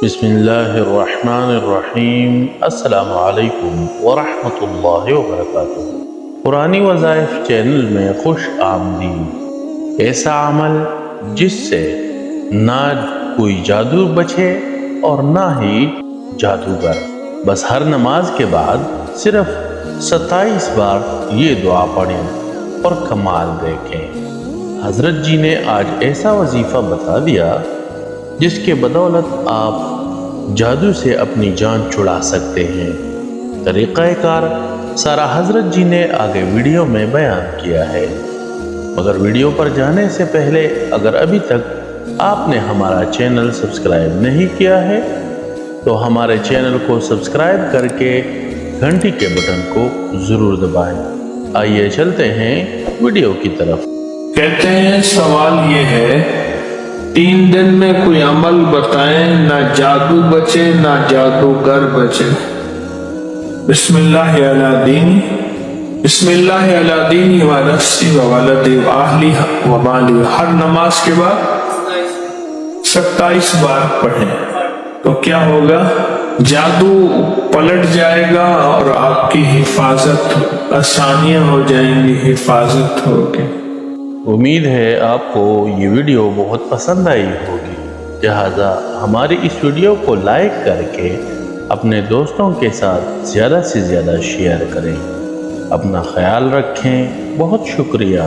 बिस्मिल्लाहिर्रहमानिर्रहीम। अस्सलाम वालेकुम वरहमतुल्लाहि वबरकातुहू। पुरानी वज़ाइफ चैनल में खुश आमदीद। ऐसा अमल जिससे ना कोई जादू बचे और ना ही जादूगर। बस हर नमाज के बाद सिर्फ 27 बार ये दुआ पढ़ें और कमाल देखें। हज़रत जी ने आज ऐसा वजीफ़ा बता दिया जिसके बदौलत आप जादू से अपनी जान छुड़ा सकते हैं। तरीक़ाकार सारा हज़रत जी ने आगे वीडियो में बयान किया है, मगर वीडियो पर जाने से पहले अगर अभी तक आपने हमारा चैनल सब्सक्राइब नहीं किया है तो हमारे चैनल को सब्सक्राइब करके घंटी के बटन को ज़रूर दबाएं। आइए चलते हैं वीडियो की तरफ। कहते हैं सवाल ये है, 3 दिन में कोई अमल बताएं ना जादू बचे ना जादूगर बचे। बिस्मिल्लाह अला दीनी बिस्मिल्लाह अला दीनी व नफ्सी व वलदी व अहली व माली। हर नमाज के बाद 27 बार पढ़ें तो क्या होगा? जादू पलट जाएगा और आपकी हिफाजत, आसानियां हो जाएंगी, हिफाजत होगी। उम्मीद है आपको ये वीडियो बहुत पसंद आई होगी, लिहाजा हमारी इस वीडियो को लाइक करके अपने दोस्तों के साथ ज़्यादा से ज़्यादा शेयर करें। अपना ख्याल रखें। बहुत शुक्रिया।